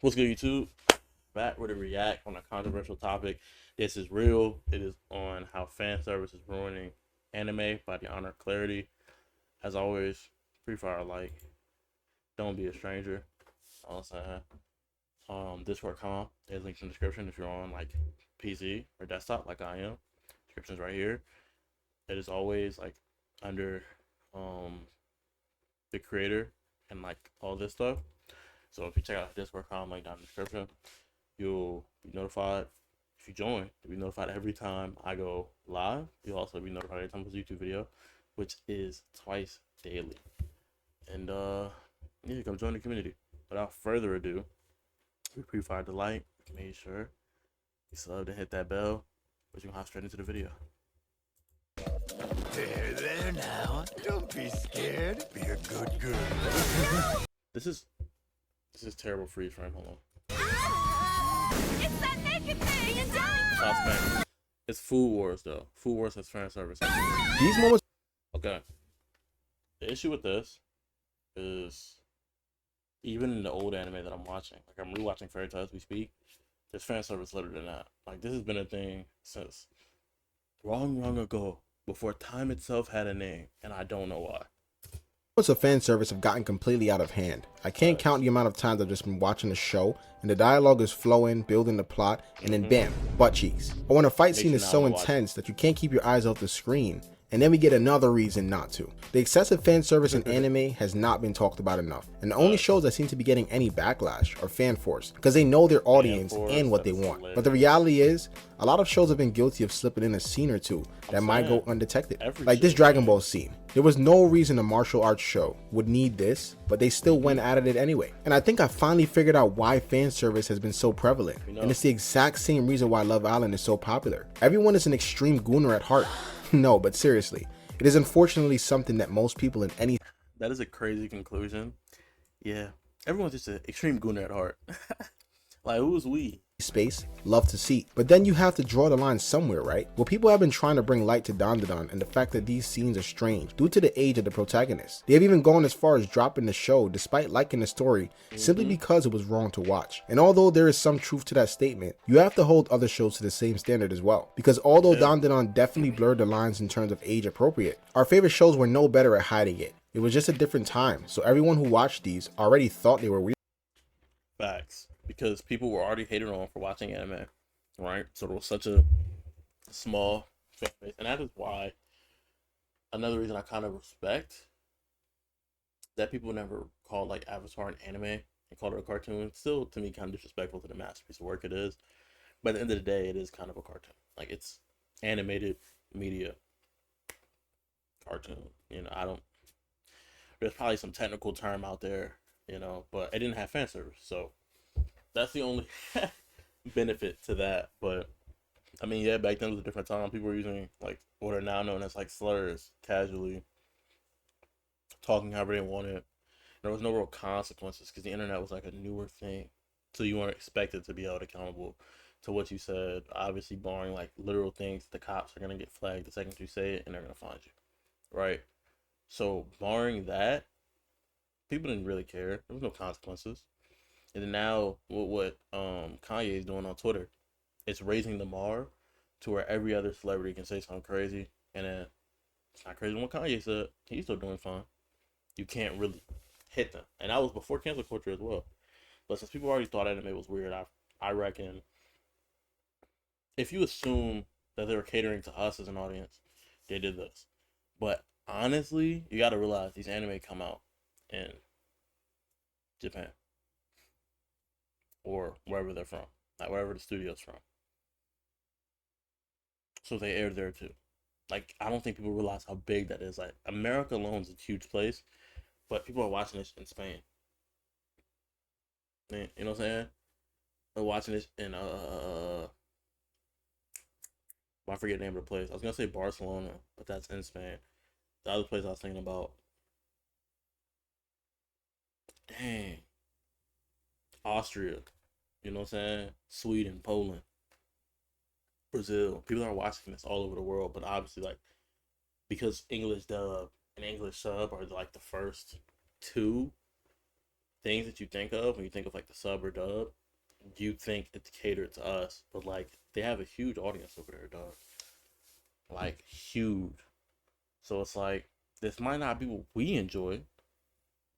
What's good, YouTube? Back with a react on a controversial topic. This is real. It is on how fan service is ruining anime by the honor clarity. As always, free fire like. Don't be a stranger. All I'm saying. Discord com is linked in the description if you're on like PC or desktop like I am. Description's right here. It is always like under um the creator and like all this stuff. So if you check out Discord com link down in the description, you'll be notified. If you join, you'll be notified every time I go live. You'll also be notified every time there's a YouTube video, which is twice daily. And yeah, come join the community. Without further ado, we pre-fired the like, made sure you subbed and hit that bell, but you can hop straight into the video. There now. Don't be scared. Be a good girl. This is terrible freeze frame. Hold on. It's that naked thing and Stop spamming. It's Food Wars though. Food Wars has fan service. These moments. Okay. The issue with this is even in the old anime that I'm watching, like I'm rewatching Fairy Tail as we speak, there's fan service littered than that. Like this has been a thing since long ago, before time itself had a name, and I don't know why. Of fan service have gotten completely out of hand. I can't count the amount of times I've just been watching a show and the dialogue is flowing, building the plot, and then bam, butt cheeks. Or when a fight scene is so intense that you can't keep your eyes off the screen, and then we get another reason not to. The excessive fan service in anime has not been talked about enough, and the only shows that seem to be getting any backlash are fan force, because they know their audience and what they want. But the reality is, a lot of shows have been guilty of slipping in a scene or two that might go undetected. Like this Dragon Ball scene. There was no reason a martial arts show would need this, but they still went at it anyway. And I think I finally figured out why fan service has been so prevalent, and it's the exact same reason why Love Island is so popular. Everyone is an extreme gooner at heart. No, but seriously, it is unfortunately something that most people in any— That is a crazy conclusion. Yeah, everyone's just an extreme gooner at heart. Like, who's we? space love to see. But then you have to draw the line somewhere, right? Well, people have been trying to bring light to Dandadan and the fact that these scenes are strange due to the age of the protagonist. They have even gone as far as dropping the show despite liking the story simply because it was wrong to watch. And although there is some truth to that statement, you have to hold other shows to the same standard as well. Because although Dandadan definitely blurred the lines in terms of age appropriate, our favorite shows were no better at hiding it. It was just a different time, so everyone who watched these already thought they were weird. Facts. Because people were already hated on for watching anime, right? So there was such a small fan base. And that is why, another reason I kind of respect that people never called like Avatar an anime and called it a cartoon. Still, to me, kind of disrespectful to the masterpiece of work it is. But at the end of the day, it is kind of a cartoon. Like, it's animated media cartoon. You know, I don't... There's probably some technical term out there, you know, but it didn't have fan service, so that's the only benefit to that. But I mean, yeah, back then was a different time. People were using like what are now known as like slurs casually, talking however they wanted. There was no real consequences because the internet was like a newer thing, so you weren't expected to be held accountable to what you said. Obviously, barring like literal things, the cops are gonna get flagged the second you say it, and they're gonna find you, right? So barring that, people didn't really care. There was no consequences. And then now, what Kanye is doing on Twitter, it's raising the bar to where every other celebrity can say something crazy, and then it's not crazy what Kanye said. He's still doing fine. You can't really hit them, and that was before cancel culture as well. But since people already thought anime was weird, I reckon if you assume that they were catering to us as an audience, they did this. But honestly, you got to realize these anime come out in Japan or wherever they're from, like wherever the studio's from. So they aired there too. Like, I don't think people realize how big that is. Like, America alone is a huge place, but people are watching this in Spain. You know what I'm saying? They're watching this in I forget the name of the place. I was gonna say Barcelona, but that's in Spain. The other place I was thinking about, dang, Austria. You know what I'm saying? Sweden, Poland, Brazil. People are watching this all over the world, but obviously, like, because English dub and English sub are like the first two, things that you think of when you think of like the sub or dub, you think it's catered to us, but like they have a huge audience over there, dog. Like huge. So it's like this might not be what we enjoy.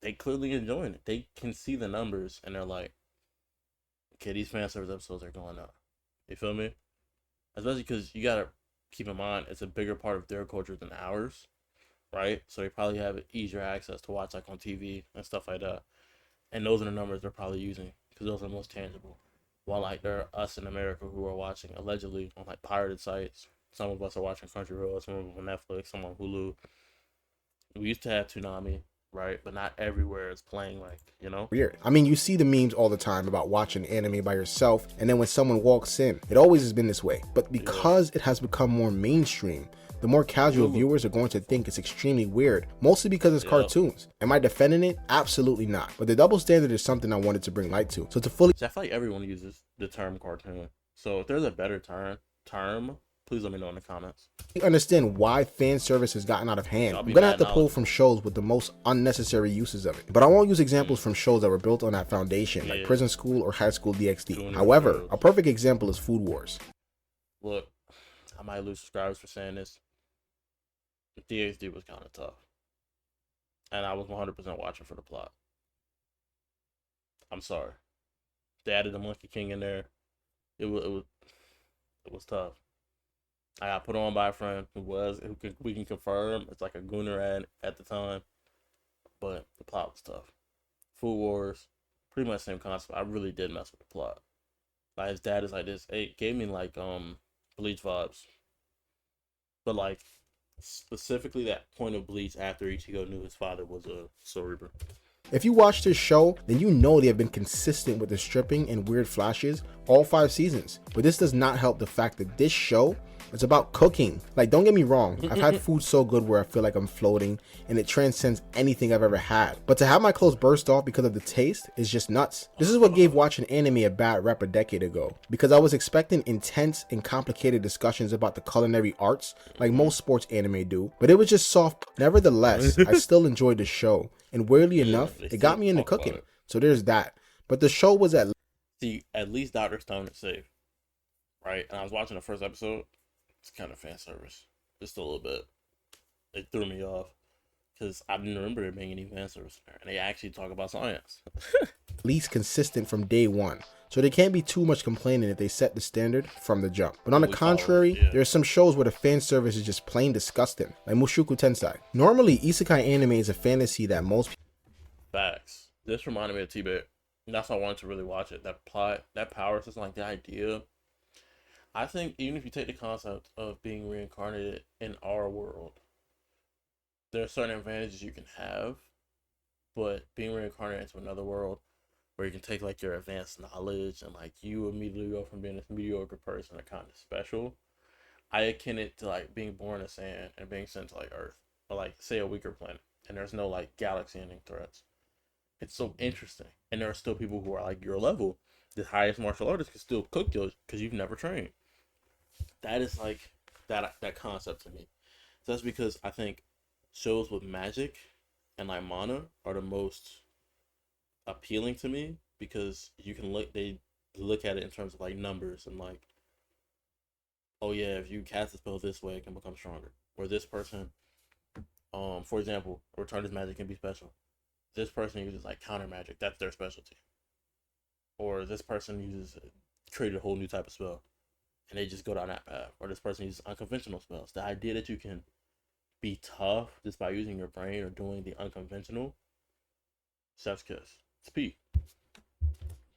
They clearly enjoying it. They can see the numbers and they're like, okay, these fan service episodes are going up. You feel me? Especially because you gotta keep in mind it's a bigger part of their culture than ours, right? So they probably have easier access to watch like on TV and stuff like that. And those are the numbers they're probably using because those are the most tangible. While like there are us in America who are watching allegedly on like pirated sites. Some of us are watching Crunchyroll, some of them on Netflix, some on Hulu. We used to have Toonami, right? But not everywhere is playing like, you know? Weird. I mean, you see the memes all the time about watching anime by yourself, and then when someone walks in, it always has been this way. But because it has become more mainstream, the more casual viewers are going to think it's extremely weird, mostly because it's cartoons. Am I defending it? Absolutely not. But the double standard is something I wanted to bring light to. So to fully... I feel like everyone uses the term cartoon. So if there's a better term, please let me know in the comments. understand why fan service has gotten out of hand, I'm gonna have to pull from shows with the most unnecessary uses of it. But I won't use examples from shows that were built on that foundation, like Prison School or High School DxD. However, a perfect example is Food Wars. Look, I might lose subscribers for saying this. DxD was kind of tough. And I was 100% watching for the plot. I'm sorry. They added the Monkey King in there. It was tough. I got put on by a friend we can confirm it's like a Gooner at the time, but the plot was tough. Food Wars, pretty much same concept. I really did mess with the plot. Like his dad is like this. It gave me like Bleach vibes, but like specifically that point of Bleach after Ichigo knew his father was a Soul Reaper. If you watch this show, then you know they have been consistent with the stripping and weird flashes all 5 seasons. But this does not help the fact that this show is about cooking. Like, don't get me wrong, I've had food so good where I feel like I'm floating and it transcends anything I've ever had. But to have my clothes burst off because of the taste is just nuts. This is what gave watching anime a bad rep a decade ago, because I was expecting intense and complicated discussions about the culinary arts like most sports anime do, but it was just soft. Nevertheless, I still enjoyed the show. And weirdly enough, it got me into cooking. So there's that. But the show was at least Dr. Stone is safe. Right? And I was watching the first episode. It's kind of fan service. Just a little bit. It threw me off. Because I didn't remember there being any fan service in there. And they actually talk about science. least consistent from day one. So there can't be too much complaining if they set the standard from the jump. But on the contrary, there are some shows where the fan service is just plain disgusting, like Mushoku Tensei. Normally, isekai anime is a fantasy that most people... Facts. This reminded me of T-Bit. That's why I wanted to really watch it. That plot, that power system, like the idea. I think even if you take the concept of being reincarnated in our world, there are certain advantages you can have, but being reincarnated into another world where you can take like your advanced knowledge and like you immediately go from being this mediocre person to kind of special. I akin it to like being born in sand and being sent to like Earth, or like say a weaker planet, and there's no like galaxy ending threats. It's so interesting, and there are still people who are like your level. The highest martial artist can still cook you because you've never trained. That is like that concept to me. So that's because I think shows with magic and like mana are the most appealing to me, because you can look at it in terms of like numbers and like, oh yeah, if you cast a spell this way, it can become stronger. Or this person, for example, return this magic can be special. This person uses like counter magic, that's their specialty. Or this person created a whole new type of spell, and they just go down that path. Or this person uses unconventional spells. The idea that you can be tough just by using your brain or doing the unconventional, chef's kiss. It's peak.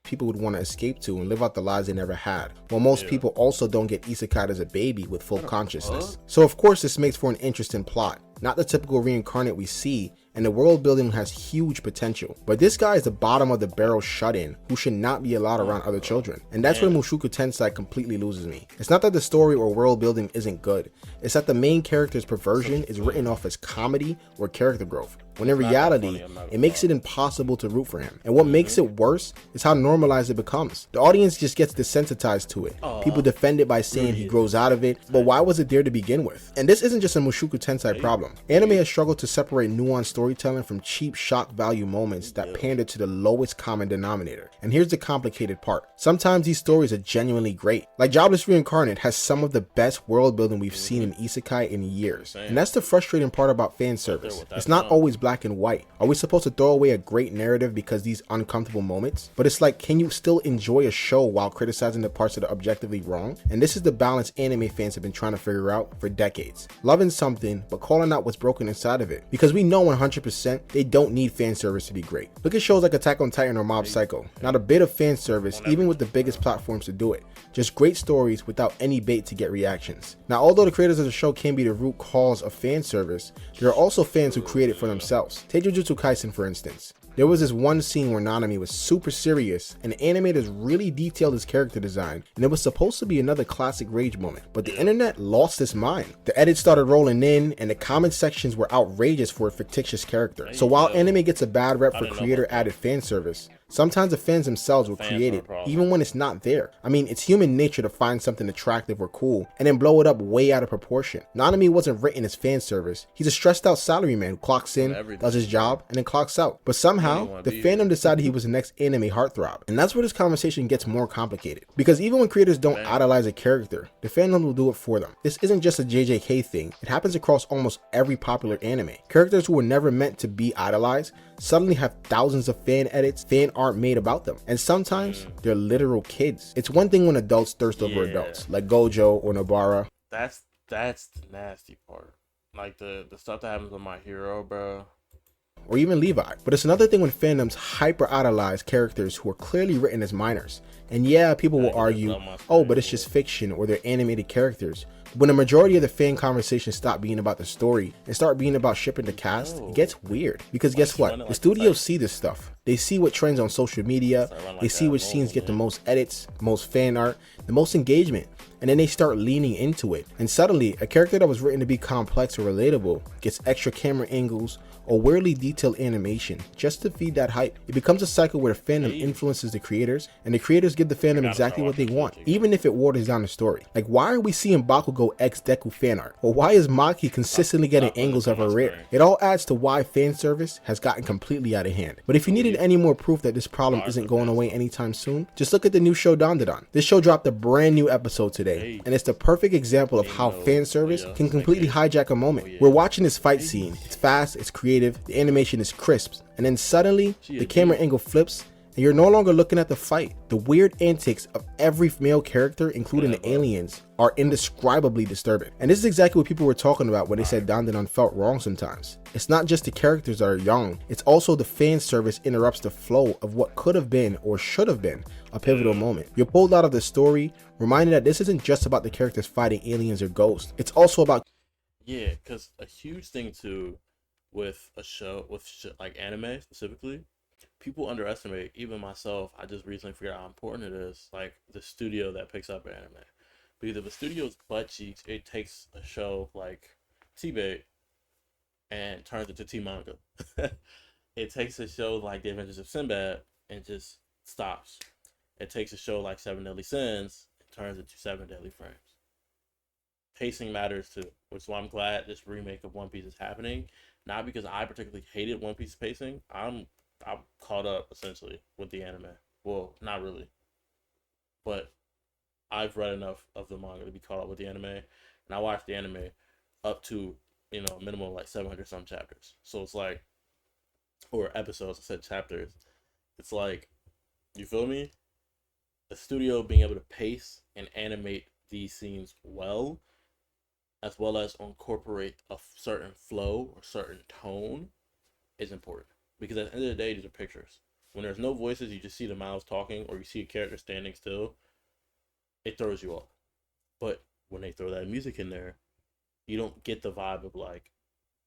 People would want to escape to and live out the lives they never had. While most people also don't get isekai as a baby with full consciousness. So of course this makes for an interesting plot. Not the typical reincarnate we see, and the world building has huge potential. But this guy is the bottom of the barrel shut-in who should not be allowed around other children. And that's where Mushoku Tensei completely loses me. It's not that the story or world building isn't good. It's that the main character's perversion is written off as comedy or character growth. when in It's not that reality, funny, I'm not it gonna makes lie. it impossible to root for him. And what makes it worse is how normalized it becomes. The audience just gets desensitized to it. People defend it by saying he grows out of it, but why was it there to begin with? And this isn't just a Mushoku Tensei problem. Anime has struggled to separate nuanced storytelling from cheap shock value moments that pander to the lowest common denominator. And here's the complicated part. Sometimes these stories are genuinely great. Like Jobless Reincarnate has some of the best world building we've seen in isekai in years. And that's the frustrating part about fan service. It's not always black and white. Are we supposed to throw away a great narrative because these uncomfortable moments? But it's like, can you still enjoy a show while criticizing the parts that are objectively wrong? And this is the balance anime fans have been trying to figure out for decades. Loving something, but calling out what's broken inside of it. Because we know 100% they don't need fan service to be great. Look at shows like Attack on Titan or Mob Psycho. Not a bit of fan service, even with the biggest platforms to do it. Just great stories without any bait to get reactions. Now, although the creators of the show can be the root cause of fan service, there are also fans who create it for themselves. Take Jujutsu Kaisen for instance. There was this one scene where Nanami was super serious and the animators really detailed his character design, and it was supposed to be another classic rage moment, but the internet lost its mind. The edits started rolling in and the comment sections were outrageous for a fictitious character. So while anime gets a bad rep for creator added fan service, sometimes the fans themselves will create it, even when it's not there. I mean, it's human nature to find something attractive or cool, and then blow it up way out of proportion. Nanami wasn't written as fan service. He's a stressed out salaryman who clocks in, does his job, and then clocks out. But somehow, the fandom decided he was the next anime heartthrob. And that's where this conversation gets more complicated. Because even when creators don't idolize a character, the fandom will do it for them. This isn't just a JJK thing. It happens across almost every popular anime. Characters who were never meant to be idolized suddenly have thousands of fan edits, fan art made about them. And sometimes they're literal kids. It's one thing when adults thirst over adults, like Gojo or Nobara. That's the nasty part. Like the stuff that happens with My Hero, bro. Or even Levi. But it's another thing when fandoms hyper idolize characters who are clearly written as minors. And yeah, people will argue, oh, but it's just fiction or they're animated characters. When the majority of the fan conversations stop being about the story and start being about shipping the cast, it gets weird. Because guess what? The studios see this stuff. They see what trends on social media, they see which scenes get the most edits, most fan art, the most engagement, and then they start leaning into it. And suddenly, a character that was written to be complex or relatable gets extra camera angles or weirdly detailed animation just to feed that hype. It becomes a cycle where the fandom influences the creators, and the creators give the fandom exactly what they want, even if it waters down the story. Like, why are we seeing Bakugo X Deku fan art? Or why is Maki consistently getting angles of her rear? It all adds to why fan service has gotten completely out of hand. But if you needed any more proof that this problem isn't going away anytime soon, just look at the new show Dandadan. This show dropped a brand new episode today, and it's the perfect example of how fan service can completely hijack a moment. We're watching this fight scene. It's fast, it's creative, the animation is crisp, and then suddenly the camera angle flips and you're no longer looking at the fight. The weird antics of every male character, including the aliens, are indescribably disturbing. And this is exactly what people were talking about when they said Dandadan felt wrong sometimes. It's not just the characters that are young, it's also the fan service interrupts the flow of what could have been or should have been a pivotal moment. You're pulled out of the story, reminded that this isn't just about the characters fighting aliens or ghosts. It's also about... Yeah, because a huge thing too with a show, like anime specifically, people underestimate, even myself, I just recently figured out how important it is, like the studio that picks up anime. Because if a studio's butt cheeks, it takes a show like T-Bait and turns it to T-Manga. It takes a show like The Adventures of Sinbad and just stops. It takes a show like Seven Deadly Sins and turns it to Seven Deadly Frames. Pacing matters too, which is why I'm glad this remake of One Piece is happening. Not because I particularly hated One Piece pacing. I'm caught up essentially with the anime. Well, not really, but I've read enough of the manga to be caught up with the anime, and I watched the anime up to a minimum of like 700 some chapters. So it's like, or episodes. I said chapters. It's like, you feel me? The studio being able to pace and animate these scenes well, as well as incorporate a certain flow or certain tone, is important. Because at the end of the day, these are pictures. When there's no voices, you just see the mouths talking, or you see a character standing still, it throws you off. But when they throw that music in there, you don't get the vibe of like,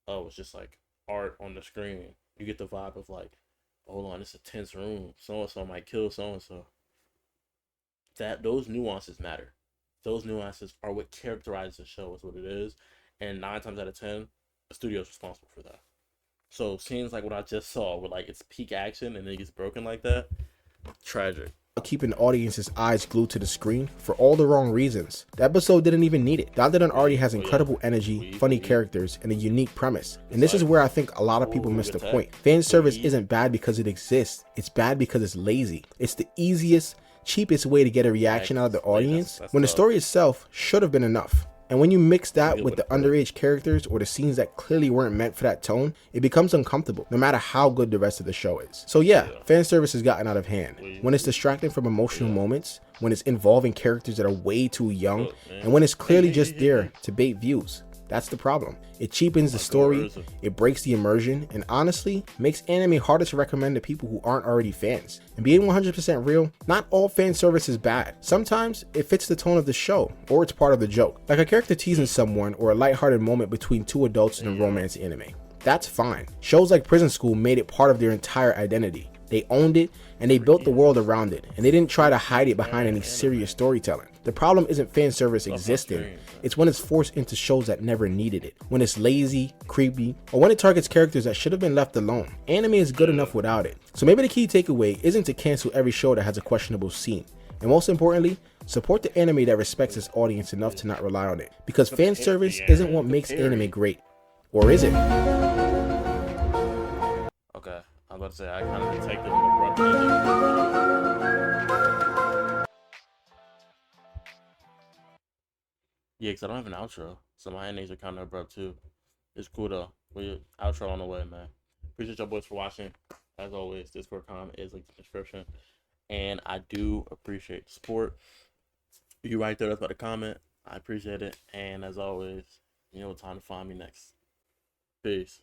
oh, it's just like art on the screen. You get the vibe of like, hold on, it's a tense room. So-and-so might kill so-and-so. Those nuances matter. Those nuances are what characterizes the show, is what it is. And 9 times out of 10, the studio is responsible for that. So scenes like what I just saw, where like it's peak action and then it gets broken like that, tragic. Keeping the audience's eyes glued to the screen for all the wrong reasons. The episode didn't even need it. Dandadan already has incredible energy, funny characters, and a unique premise. And this is where I think a lot of people miss the point. Fan service isn't bad because it exists. It's bad because it's lazy. It's the easiest, cheapest way to get a reaction out of the audience when the story itself should have been enough. And when you mix that with the underage characters or the scenes that clearly weren't meant for that tone, it becomes uncomfortable, no matter how good the rest of the show is. So yeah, fan service has gotten out of hand. When it's distracting from emotional moments, when it's involving characters that are way too young, and when it's clearly just there to bait views. That's the problem. It cheapens the story, it breaks the immersion, and honestly, makes anime harder to recommend to people who aren't already fans. And being 100% real, not all fan service is bad. Sometimes it fits the tone of the show, or it's part of the joke. Like a character teasing someone, or a lighthearted moment between two adults in a romance anime. That's fine. Shows like Prison School made it part of their entire identity. They owned it, and they built the world around it, and they didn't try to hide it behind any serious storytelling. The problem isn't fan service existing, it's when it's forced into shows that never needed it. When it's lazy, creepy, or when it targets characters that should have been left alone. Anime is good enough without it. So maybe the key takeaway isn't to cancel every show that has a questionable scene. And most importantly, support the anime that respects its audience enough to not rely on it. Because fan service isn't what makes anime great. Or is it? Okay, I'm about to say I kind of detected an abrupt ending. Yeah, because I don't have an outro, so my endings are kind of abrupt too. It's cool though. We outro on the way, man. Appreciate y'all boys for watching. As always, Discord comment is linked in the description, and I do appreciate the support. You right there, that's about to comment. I appreciate it, and as always, you know what time to find me next. Peace.